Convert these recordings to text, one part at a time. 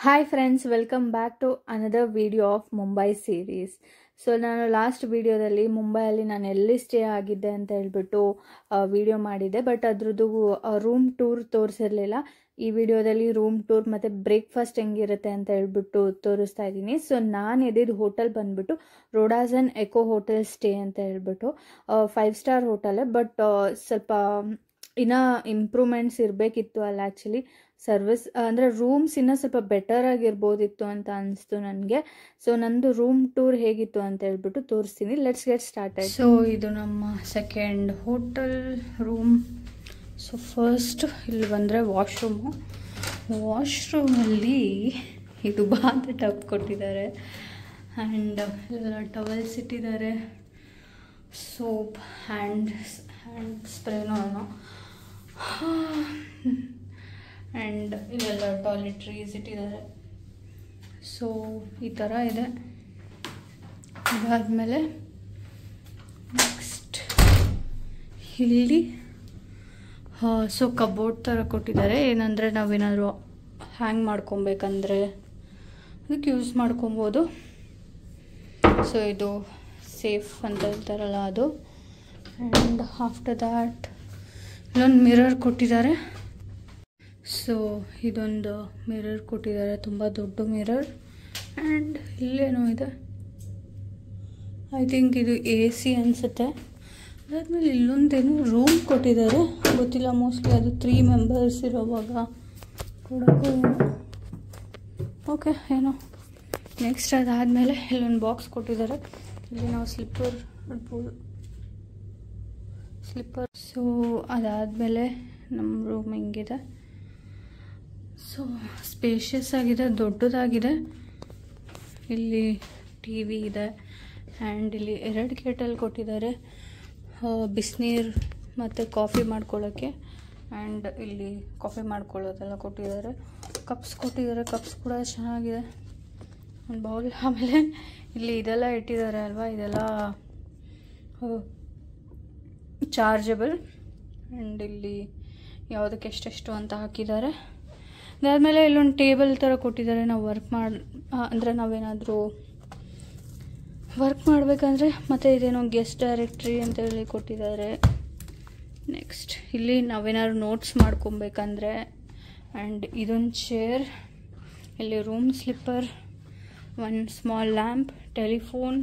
Hi friends, welcome back to another video of Mumbai series. So ನಾನು last ವಿಡಿಯೋದಲ್ಲಿ ಮುಂಬೈಯಲ್ಲಿ ನಾನು ಎಲ್ಲಿ ಸ್ಟೇ ಆಗಿದ್ದೆ ಅಂತ ಹೇಳ್ಬಿಟ್ಟು ವಿಡಿಯೋ ಮಾಡಿದ್ದೆ. ಬಟ್ ಅದ್ರದ್ದು ರೂಮ್ ಟೂರ್ ತೋರಿಸಿರಲಿಲ್ಲ. ಈ ವಿಡಿಯೋದಲ್ಲಿ ರೂಮ್ ಟೂರ್ ಮತ್ತು ಬ್ರೇಕ್ಫಾಸ್ಟ್ ಹೆಂಗಿರುತ್ತೆ ಅಂತ ಹೇಳ್ಬಿಟ್ಟು ತೋರಿಸ್ತಾ ಇದ್ದೀನಿ. ಸೊ ನಾನು ಇದ್ದಿದ್ದು ಹೋಟೆಲ್ ಬಂದ್ಬಿಟ್ಟು ರೋಡಾಸನ್ ಎಕೋ ಹೋಟೆಲ್ ಸ್ಟೇ ಅಂತ ಹೇಳ್ಬಿಟ್ಟು 5 ಸ್ಟಾರ್ ಹೋಟೆಲ್. ಬಟ್ ಸ್ವಲ್ಪ ಇನ್ನೂ ಇಂಪ್ರೂವ್ಮೆಂಟ್ಸ್ ಇರಬೇಕಿತ್ತು ಅಲ್ಲಿ. ಆ್ಯಕ್ಚುಲಿ ಸರ್ವಿಸ್ ಅಂದರೆ ರೂಮ್ಸ್ ಇನ್ನೂ ಸ್ವಲ್ಪ ಬೆಟರ್ ಆಗಿರ್ಬೋದಿತ್ತು ಅಂತ ಅನಿಸ್ತು ನನಗೆ. ಸೊ ನಂದು ರೂಮ್ ಟೂರ್ ಹೇಗಿತ್ತು ಅಂತ ಹೇಳ್ಬಿಟ್ಟು ತೋರಿಸ್ತೀನಿ. Let's get started. ಸೊ ಇದು ನಮ್ಮ second hotel room. So first ಇಲ್ಲಿ ಬಂದರೆ ವಾಶ್ರೂಮಲ್ಲಿ ಇದು ಬಾತ್ ಟಬ್ ಕೊಟ್ಟಿದ್ದಾರೆ ಆ್ಯಂಡ್ ಎಲ್ಲ ಟವಲ್ಸ್ ಇಟ್ಟಿದ್ದಾರೆ, ಸೋಪ್, ಹ್ಯಾಂಡ್ ಸ್ಪ್ರೇನೋ ಆ್ಯಂಡ್ ಇಲ್ಲೆಲ್ಲ ಟಾಯ್ಲೆಟ್ರೀಸ್ ಇಟ್ಟಿದ್ದಾರೆ. ಸೊ ಈ ಥರ ಇದೆ. ಇದಾದಮೇಲೆ ನೆಕ್ಸ್ಟ್ ಇಲ್ಲಿ ಸೊ ಕಬೋರ್ಡ್ ಥರ ಕೊಟ್ಟಿದ್ದಾರೆ. ಏನಂದರೆ ನಾವೇನಾದರೂ ಹ್ಯಾಂಗ್ ಮಾಡ್ಕೊಬೇಕಂದ್ರೆ ಅದಕ್ಕೆ ಯೂಸ್ ಮಾಡ್ಕೊಬೋದು. ಸೊ ಇದು ಸೇಫ್ ಅಂತ ಹೇಳ್ತಾರಲ್ಲ ಅದು. ಆ್ಯಂಡ್ ಆಫ್ಟರ್ ದ್ಯಾಟ್ ಇಲ್ಲೊಂದು ಮಿರರ್ ಕೊಟ್ಟಿದ್ದಾರೆ. ಸೊ ಇದೊಂದು ಮಿರರ್ ಕೊಟ್ಟಿದ್ದಾರೆ, ತುಂಬ ದೊಡ್ಡ ಮಿರರ್. ಆ್ಯಂಡ್ ಇಲ್ಲೇನೋ ಇದೆ, ಐ ಥಿಂಕ್ ಇದು AC ಅನಿಸುತ್ತೆ. ಅದಾದಮೇಲೆ ಇಲ್ಲೊಂದೇನು ರೂಮ್ ಕೊಟ್ಟಿದ್ದಾರೆ, ಗೊತ್ತಿಲ್ಲ, ಮೋಸ್ಟ್ಲಿ ಅದು 3 ಮೆಂಬರ್ಸ್ ಇರೋವಾಗ ಕೊಡೋಕ್ಕೂ ಏನೋ. ಓಕೆ, ಏನೋ. ನೆಕ್ಸ್ಟ್ ಅದಾದಮೇಲೆ ಇಲ್ಲೊಂದು ಬಾಕ್ಸ್ ಕೊಟ್ಟಿದ್ದಾರೆ, ಇಲ್ಲಿ ನಾವು ಸ್ಲಿಪ್ಪರ್ ಇಡ್ಬೋದು. ಸೊ ಅದಾದಮೇಲೆ ನಮ್ಮ ರೂಮ್ ಹಿಂಗಿದೆ. ಸೊ ಸ್ಪೇಷಿಯಸ್ ಆಗಿದೆ, ದೊಡ್ಡದಾಗಿದೆ. ಇಲ್ಲಿ TV ಇದೆ ಆ್ಯಂಡ್ ಇಲ್ಲಿ 2 ಕೇಟಲ್ ಕೊಟ್ಟಿದ್ದಾರೆ, ಬಿಸಿನೀರು ಮತ್ತು ಕಾಫಿ ಮಾಡ್ಕೊಳ್ಳೋಕ್ಕೆ. ಆ್ಯಂಡ್ ಇಲ್ಲಿ ಕಾಫಿ ಮಾಡ್ಕೊಳ್ಳೋದೆಲ್ಲ ಕೊಟ್ಟಿದ್ದಾರೆ. ಕಪ್ಸ್ ಕೊಟ್ಟಿದ್ದಾರೆ, ಕಪ್ಸ್ ಕೂಡ ಚೆನ್ನಾಗಿದೆ. ಒಂದು ಬೌಲ್. ಆಮೇಲೆ ಇಲ್ಲಿ ಇದೆಲ್ಲ ಇಟ್ಟಿದ್ದಾರೆ ಅಲ್ವಾ, ಇದೆಲ್ಲ ಚಾರ್ಜಬಲ್. ಆ್ಯಂಡ್ ಇಲ್ಲಿ ಯಾವುದಕ್ಕೆ ಎಷ್ಟೆಷ್ಟು ಅಂತ ಹಾಕಿದ್ದಾರೆ. ಅದಾದಮೇಲೆ ಇಲ್ಲೊಂದು ಟೇಬಲ್ ಥರ ಕೊಟ್ಟಿದ್ದಾರೆ. ನಾವು ಅಂದರೆ ನಾವೇನಾದರೂ ವರ್ಕ್ ಮಾಡಬೇಕಂದ್ರೆ. ಮತ್ತು ಇದೇನೋ ಗೆಸ್ಟ್ ಡೈರೆಕ್ಟ್ರಿ ಅಂತೇಳಿ ಕೊಟ್ಟಿದ್ದಾರೆ. ನೆಕ್ಸ್ಟ್ ಇಲ್ಲಿ ನಾವೇನಾದ್ರು ನೋಟ್ಸ್ ಮಾಡ್ಕೊಬೇಕಂದ್ರೆ. ಆ್ಯಂಡ್ ಇದೊಂದು ಚೇರ್, ಇಲ್ಲಿ ರೂಮ್ ಸ್ಲಿಪ್ಪರ್, ಒಂದು small lamp, telephone,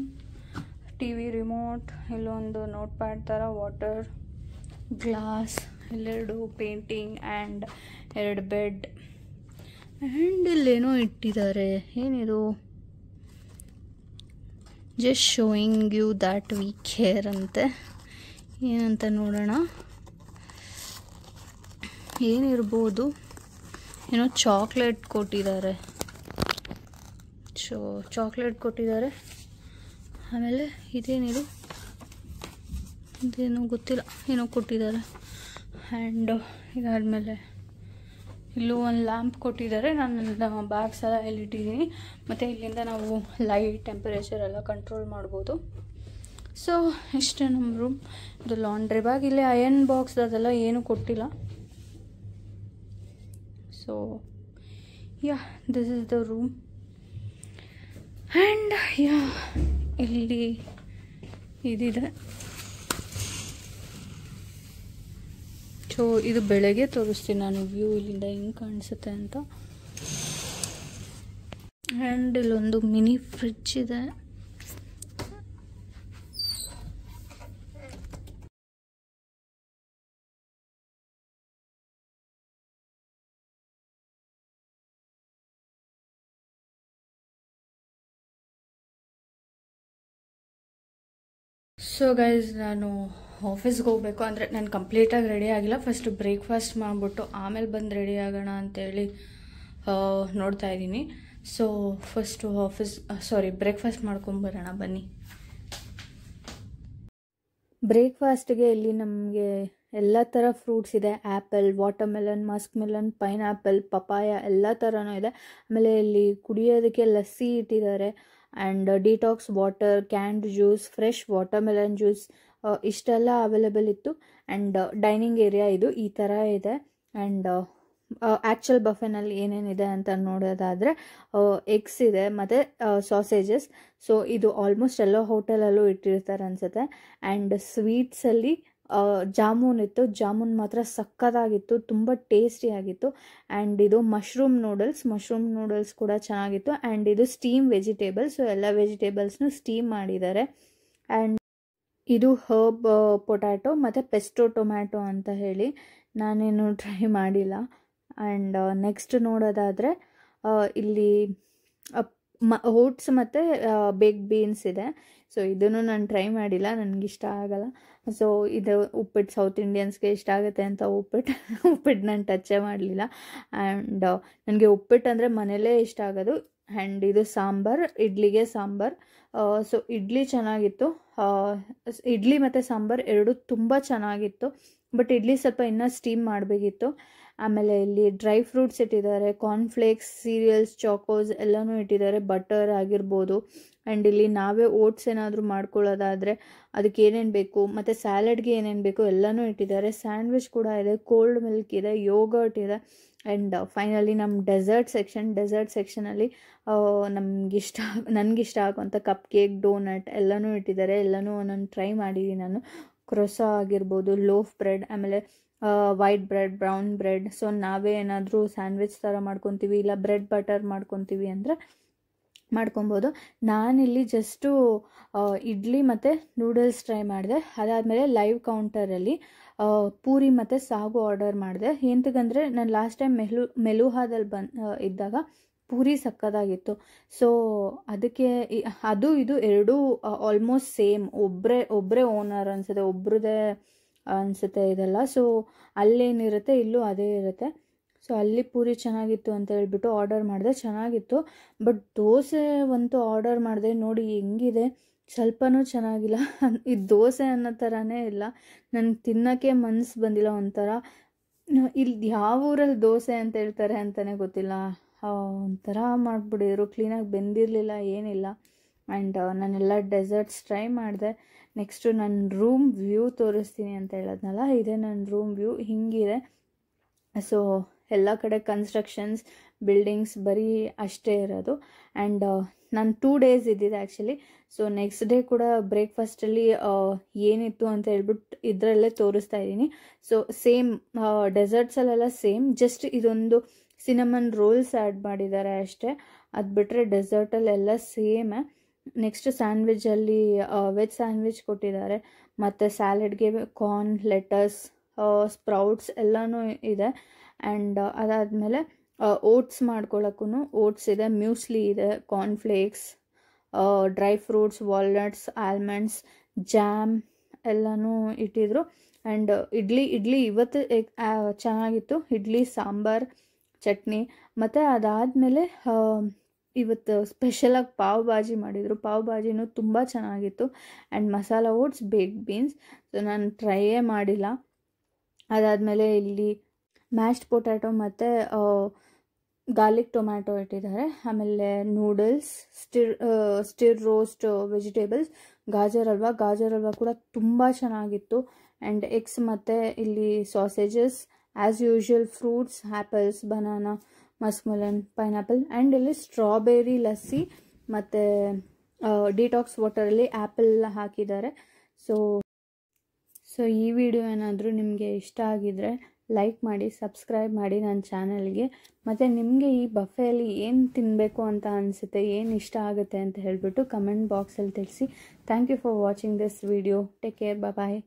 TV remote, ಇಲ್ಲೊಂದು ನೋಟ್ ಪ್ಯಾಡ್ ಥರ, ವಾಟರ್ ಗ್ಲಾಸ್, ಇಲ್ಲೆರಡು ಪೇಂಟಿಂಗ್ ಆ್ಯಂಡ್ 2 ಬೆಡ್. ಆ್ಯಂಡ್ ಇಲ್ಲೇನೋ ಇಟ್ಟಿದ್ದಾರೆ, ಏನಿದು, just showing you that we care ಅಂತೆ. ಏನಂತ ನೋಡೋಣ, ಏನಿರ್ಬೋದು. ಏನೋ ಚಾಕ್ಲೇಟ್ ಕೊಟ್ಟಿದ್ದಾರೆ. ಚಾಕ್ಲೇಟ್ ಕೊಟ್ಟಿದ್ದಾರೆ. ಆಮೇಲೆ ಇದೇನಿದು, ಇದೇನೋ ಗೊತ್ತಿಲ್ಲ, ಏನೋ ಕೊಟ್ಟಿದ್ದಾರೆ. ಆ್ಯಂಡ್ ಇದಾದಮೇಲೆ ಇಲ್ಲೂ ಒಂದು ಲ್ಯಾಂಪ್ ಕೊಟ್ಟಿದ್ದಾರೆ. ನಾನು ಬ್ಯಾಗ್ಸ್ ಎಲ್ಲ ಇಲ್ಲಿಟ್ಟಿದ್ದೀನಿ. ಮತ್ತು ಇಲ್ಲಿಂದ ನಾವು ಲೈಟ್, ಟೆಂಪರೇಚರ್ ಎಲ್ಲ ಕಂಟ್ರೋಲ್ ಮಾಡ್ಬೋದು. ಸೊ ಇಷ್ಟೇ ನಮ್ಮ ರೂಮ್. ಇದು ಲಾಂಡ್ರಿ ಬ್ಯಾಗ್, ಇಲ್ಲಿ ಅಯನ್ ಬಾಕ್ಸ್ ಅದೆಲ್ಲ ಏನೂ ಕೊಟ್ಟಿಲ್ಲ. So yeah, this is the room. And yeah, ಇಲ್ಲಿ ಇದಿದೆ. ಸೊ ಇದು ಬೆಳಗ್ಗೆ ತೋರಿಸ್ತೀನಿ ನಾನು ವ್ಯೂ ಇಲ್ಲಿಂದ ಹೆಂಗೆ ಕಾಣಿಸುತ್ತೆ ಅಂತ. ಆ್ಯಂಡ್ ಇಲ್ಲೊಂದು ಮಿನಿ ಫ್ರಿಡ್ಜ್ ಇದೆ. ಸೊ ಗೈಸ್, ನಾನು ಆಫೀಸ್ಗೆ ಹೋಗಬೇಕು. ಅಂದರೆ ನಾನು ಕಂಪ್ಲೀಟಾಗಿ ರೆಡಿ ಆಗಿಲ್ಲ. ಫಸ್ಟ್ ಬ್ರೇಕ್ಫಾಸ್ಟ್ ಮಾಡಿಬಿಟ್ಟು ಆಮೇಲೆ ಬಂದು ರೆಡಿ ಆಗೋಣ ಅಂತೇಳಿ ನೋಡ್ತಾ ಇದ್ದೀನಿ. ಸೊ ಫಸ್ಟು ಬ್ರೇಕ್ಫಾಸ್ಟ್ ಮಾಡ್ಕೊಂಬರೋಣ ಬನ್ನಿ. ಬ್ರೇಕ್ಫಾಸ್ಟ್ಗೆ ಇಲ್ಲಿ ನಮಗೆ ಎಲ್ಲ ಥರ ಫ್ರೂಟ್ಸ್ ಇದೆ. Apple, watermelon, Musk melon, pineapple, papaya ಎಲ್ಲ ಥರನೂ ಇದೆ. ಆಮೇಲೆ ಇಲ್ಲಿ ಕುಡಿಯೋದಕ್ಕೆ ಲಸ್ಸಿ ಇಟ್ಟಿದ್ದಾರೆ. And detox water, canned juice, fresh watermelon juice, ಇಷ್ಟೆಲ್ಲ ಅವೈಲೇಬಲ್ ಇತ್ತು. ಆ್ಯಂಡ್ ಡೈನಿಂಗ್ ಏರಿಯಾ ಇದು ಈ ಥರ ಇದೆ. ಆ್ಯಂಡ್ ಆ್ಯಕ್ಚುಲ್ ಬಫೆನಲ್ಲಿ ಏನೇನಿದೆ ಅಂತ ನೋಡೋದಾದರೆ ಎಗ್ಸ್ ಇದೆ ಮತ್ತು ಸಾಸೇಜಸ್. ಸೊ ಇದು ಆಲ್ಮೋಸ್ಟ್ ಎಲ್ಲ ಹೋಟೆಲಲ್ಲೂ ಇಟ್ಟಿರ್ತಾರೆ ಅನಿಸುತ್ತೆ. ಆ್ಯಂಡ್ ಸ್ವೀಟ್ಸಲ್ಲಿ ಜಾಮೂನ್ ಇತ್ತು. ಜಾಮೂನ್ ಮಾತ್ರ ಸಕ್ಕತ್ತಾಗಿತ್ತು, ತುಂಬ ಟೇಸ್ಟಿಯಾಗಿತ್ತು. ಆ್ಯಂಡ್ ಇದು ಮಶ್ರೂಮ್ ನೂಡಲ್ಸ್ ಕೂಡ ಚೆನ್ನಾಗಿತ್ತು. ಆ್ಯಂಡ್ ಇದು ಸ್ಟೀಮ್ ವೆಜಿಟೇಬಲ್ಸ್. ಸೊ ಎಲ್ಲ ವೆಜಿಟೇಬಲ್ಸ್ನು ಸ್ಟೀಮ್ ಮಾಡಿದ್ದಾರೆ. ಆ್ಯಂಡ್ ಇದು ಹರ್ಬ್ ಪೊಟ್ಯಾಟೊ ಮತ್ತು ಪೆಸ್ಟೋ ಟೊಮ್ಯಾಟೊ ಅಂತ ಹೇಳಿ ನಾನೇನು ಟ್ರೈ ಮಾಡಿಲ್ಲ. ಆ್ಯಂಡ್ ನೆಕ್ಸ್ಟ್ ನೋಡೋದಾದರೆ ಇಲ್ಲಿ ಓಟ್ಸ್ ಮತ್ತು ಬೇಕ್ಡ್ ಬೀನ್ಸ್ ಇದೆ. ಸೊ ಇದನ್ನು ನಾನು ಟ್ರೈ ಮಾಡಿಲ್ಲ, ನನಗಿಷ್ಟ ಆಗಲ್ಲ. ಸೊ ಇದು ಉಪ್ಪಿಟ್ಟು ಸೌತ್ ಇಂಡಿಯನ್ಸ್ಗೆ ಇಷ್ಟ ಆಗುತ್ತೆ ಅಂತ ಉಪ್ಪಿಟ್ಟು ನಾನು ಟಚ್ಚೇ ಮಾಡಲಿಲ್ಲ. ಆ್ಯಂಡ್ ನನಗೆ ಉಪ್ಪಿಟ್ಟು ಅಂದರೆ ಮನೇಲೇ ಇಷ್ಟ ಆಗೋದು. ಆ್ಯಂಡ್ ಇದು ಇಡ್ಲಿಗೆ ಸಾಂಬಾರ್. ಸೊ ಇಡ್ಲಿ ಚೆನ್ನಾಗಿತ್ತು. ಇಡ್ಲಿ ಮತ್ತು ಸಾಂಬಾರ್ ಎರಡು ತುಂಬ ಚೆನ್ನಾಗಿತ್ತು. ಬಟ್ ಇಡ್ಲಿ ಸ್ವಲ್ಪ ಇನ್ನೂ ಸ್ಟೀಮ್ ಮಾಡಬೇಕಿತ್ತು. ಆಮೇಲೆ ಇಲ್ಲಿ ಡ್ರೈ ಫ್ರೂಟ್ಸ್ ಇಟ್ಟಿದ್ದಾರೆ, ಕಾರ್ನ್ಫ್ಲೇಕ್ಸ್, ಸೀರಿಯಲ್ಸ್, ಚಾಕೋಸ್ ಎಲ್ಲನೂ ಇಟ್ಟಿದ್ದಾರೆ, ಬಟರ್ ಆಗಿರ್ಬೋದು. ಆ್ಯಂಡ್ ಇಲ್ಲಿ ನಾವೇ ಓಟ್ಸ್ ಏನಾದರೂ ಮಾಡ್ಕೊಳ್ಳೋದಾದರೆ ಅದಕ್ಕೆ ಏನೇನು ಬೇಕು ಮತ್ತು ಸ್ಯಾಲಡ್ಗೆ ಏನೇನು ಬೇಕು ಎಲ್ಲನೂ ಇಟ್ಟಿದ್ದಾರೆ. ಸ್ಯಾಂಡ್ವಿಚ್ ಕೂಡ ಇದೆ, ಕೋಲ್ಡ್ ಮಿಲ್ಕ್ ಇದೆ, ಯೋಗರ್ಟ್ ಇದೆ. ಆ್ಯಂಡ್ ಫೈನಲಿ ನಮ್ಮ ಡೆಸರ್ಟ್ ಸೆಕ್ಷನಲ್ಲಿ ನನಗಿಷ್ಟ ಆಗುವಂಥ ಕಪ್ ಕೇಕ್, ಡೋನಟ್ ಎಲ್ಲನೂ ಇಟ್ಟಿದ್ದಾರೆ. ಎಲ್ಲನೂ ನಾನು ಟ್ರೈ ಮಾಡಿದ್ದೀನಿ. ನಾನು ಕ್ರೊಸಾ ಆಗಿರ್ಬೋದು, ಲೋಫ್ ಬ್ರೆಡ್, ಆಮೇಲೆ white bread, brown bread. So ನಾವೇ ಏನಾದರೂ ಸ್ಯಾಂಡ್ವಿಚ್ ಥರ ಮಾಡ್ಕೊತೀವಿ, ಇಲ್ಲ ಬ್ರೆಡ್ ಬಟರ್ ಮಾಡ್ಕೊತೀವಿ ಅಂದರೆ ಮಾಡ್ಕೊಬೋದು. ನಾನಿಲ್ಲಿ ಜಸ್ಟು ಇಡ್ಲಿ ಮತ್ತು ನೂಡಲ್ಸ್ ಟ್ರೈ ಮಾಡಿದೆ. ಅದಾದಮೇಲೆ ಲೈವ್ ಕೌಂಟರಲ್ಲಿ ಪೂರಿ ಮತ್ತು ಸಾಗು ಆರ್ಡರ್ ಮಾಡಿದೆ. ಎಂತಕ್ಕಂದರೆ ನಾನು ಲಾಸ್ಟ್ ಟೈಮ್ ಮೆಲುಹಾದಲ್ಲಿ ಇದ್ದಾಗ ಪೂರಿ ಸಕ್ಕತ್ತಾಗಿತ್ತು. ಸೊ ಅದಕ್ಕೆ ಇದು ಎರಡೂ ಆಲ್ಮೋಸ್ಟ್ ಸೇಮ್, ಒಬ್ಬರೇ ಓನರ್ ಅನಿಸುತ್ತೆ, ಒಬ್ರದ್ದೇ ಅನಿಸುತ್ತೆ ಇದೆಲ್ಲ. ಸೊ ಅಲ್ಲೇನಿರುತ್ತೆ ಇಲ್ಲೂ ಅದೇ ಇರುತ್ತೆ. ಸೊ ಅಲ್ಲಿ ಪೂರಿ ಚೆನ್ನಾಗಿತ್ತು ಅಂತ ಹೇಳ್ಬಿಟ್ಟು ಆರ್ಡರ್ ಮಾಡಿದೆ, ಚೆನ್ನಾಗಿತ್ತು. ಬಟ್ ದೋಸೆ ಅಂತೂ ಆರ್ಡರ್ ಮಾಡಿದೆ, ನೋಡಿ ಹೆಂಗಿದೆ, ಸ್ವಲ್ಪನೂ ಚೆನ್ನಾಗಿಲ್ಲ. ಇದು ದೋಸೆ ಅನ್ನೋ ಥರನೇ ಇಲ್ಲ, ನನಗೆ ತಿನ್ನೋಕ್ಕೆ ಮನಸ್ಸು ಬಂದಿಲ್ಲ. ಒಂಥರ ಇಲ್ಲಿ ಯಾವ ಊರಲ್ಲಿ ದೋಸೆ ಅಂತ ಹೇಳ್ತಾರೆ ಅಂತಲೇ ಗೊತ್ತಿಲ್ಲ, ಒಂಥರ ಮಾಡಿಬಿಟ್ಟಿದ್ರು, ಕ್ಲೀನಾಗಿ ಬೆಂದಿರಲಿಲ್ಲ, ಏನಿಲ್ಲ. ಆ್ಯಂಡ್ ನಾನೆಲ್ಲ ಡೆಸರ್ಟ್ಸ್ ಟ್ರೈ ಮಾಡಿದೆ. ನೆಕ್ಸ್ಟು ನನ್ನ ರೂಮ್ ವ್ಯೂ ತೋರಿಸ್ತೀನಿ ಅಂತ ಹೇಳೋದ್ನಲ್ಲ, ಇದೇ ನನ್ನ ರೂಮ್ ವ್ಯೂ, ಹಿಂಗಿದೆ. ಸೊ ಎಲ್ಲ ಕಡೆ ಕನ್ಸ್ಟ್ರಕ್ಷನ್ಸ್, ಬಿಲ್ಡಿಂಗ್ಸ್ ಬರೀ ಅಷ್ಟೇ ಇರೋದು. ಆ್ಯಂಡ್ ನಾನು 2 ಡೇಸ್ ಇದ್ದಿದ್ದೆ ಆ್ಯಕ್ಚುಲಿ. ಸೊ ನೆಕ್ಸ್ಟ್ ಡೇ ಕೂಡ ಬ್ರೇಕ್ಫಾಸ್ಟಲ್ಲಿ ಏನಿತ್ತು ಅಂತ ಹೇಳ್ಬಿಟ್ಟು ಇದರಲ್ಲೇ ತೋರಿಸ್ತಾ ಇದ್ದೀನಿ. ಸೊ ಸೇಮ್ ಡೆಸರ್ಟ್ಸಲ್ಲೆಲ್ಲ ಸೇಮ್, ಜಸ್ಟ್ ಇದೊಂದು ಸಿನಮನ್ ರೋಲ್ಸ್ ಆ್ಯಡ್ ಮಾಡಿದ್ದಾರೆ ಅಷ್ಟೇ. ಅದು ಬಿಟ್ಟರೆ ಡೆಸರ್ಟಲ್ಲೆಲ್ಲ ಸೇಮೇ. ನೆಕ್ಸ್ಟ್ ಸ್ಯಾಂಡ್ವಿಚಲ್ಲಿ ವೆಜ್ ಸ್ಯಾಂಡ್ವಿಚ್ ಕೊಟ್ಟಿದ್ದಾರೆ, ಮತ್ತು ಸ್ಯಾಲಡ್ಗೆ ಕಾರ್ನ್, ಲೆಟಸ್, ಸ್ಪ್ರೌಟ್ಸ್ ಎಲ್ಲನೂ ಇದೆ. ಆ್ಯಂಡ್ ಅದಾದಮೇಲೆ ಓಟ್ಸ್ ಮಾಡ್ಕೊಳ್ಳೋಕ್ಕೂ ಓಟ್ಸ್ ಇದೆ, ಮ್ಯೂಸ್ಲಿ ಇದೆ, cornflakes, dry fruits, walnuts, almonds, jam ಎಲ್ಲನೂ ಇಟ್ಟಿದ್ರು. ಆ್ಯಂಡ್ ಇಡ್ಲಿ ಇವತ್ತು ಚೆನ್ನಾಗಿತ್ತು, ಇಡ್ಲಿ, ಸಾಂಬಾರ್, ಚಟ್ನಿ. ಮತ್ತು ಅದಾದಮೇಲೆ ಇವತ್ತು ಸ್ಪೆಷಲಾಗಿ ಪಾವ್ ಭಾಜಿ ಮಾಡಿದರು. ಪಾವ್ ಭಾಜಿನೂ ತುಂಬ ಚೆನ್ನಾಗಿತ್ತು. And masala oats, baked beans. So ನಾನು ಟ್ರೈಯೇ ಮಾಡಿಲ್ಲ. ಅದಾದಮೇಲೆ ಇಲ್ಲಿ ಮ್ಯಾಶ್ಡ್ ಪೊಟ್ಯಾಟೊ ಮತ್ತು ಗಾರ್ಲಿಕ್ ಟೊಮ್ಯಾಟೊ ಇಟ್ಟಿದ್ದಾರೆ. ಆಮೇಲೆ noodles, stir roast vegetables, gajar halwa ಕೂಡ ತುಂಬ ಚೆನ್ನಾಗಿತ್ತು. ಆ್ಯಂಡ್ ಎಗ್ಸ್ ಮತ್ತು ಇಲ್ಲಿ sausages, as usual fruits, apples, banana, muskmelon, pineapple. And ಇಲ್ಲಿ ಸ್ಟ್ರಾಬೆರಿ ಲಸ್ಸಿ ಮತ್ತು ಡಿಟಾಕ್ಸ್ ವಾಟರಲ್ಲಿ ಆ್ಯಪಲ್ ಹಾಕಿದ್ದಾರೆ. ಸೊ ಈ ವಿಡಿಯೋ ಏನಾದರೂ ನಿಮಗೆ ಇಷ್ಟ ಆಗಿದರೆ ಲೈಕ್ ಮಾಡಿ, ಸಬ್ಸ್ಕ್ರೈಬ್ ಮಾಡಿ ನನ್ನ ಚಾನಲ್ಗೆ. ಮತ್ತು ನಿಮಗೆ ಈ ಬಫೆಯಲ್ಲಿ ಏನು ತಿನ್ನಬೇಕು ಅಂತ ಅನಿಸುತ್ತೆ, ಏನು ಇಷ್ಟ ಆಗುತ್ತೆ ಅಂತ ಹೇಳಿಬಿಟ್ಟು ಕಮೆಂಟ್ ಬಾಕ್ಸಲ್ಲಿ ತಿಳಿಸಿ. Thank you for watching this video. Take care, bye.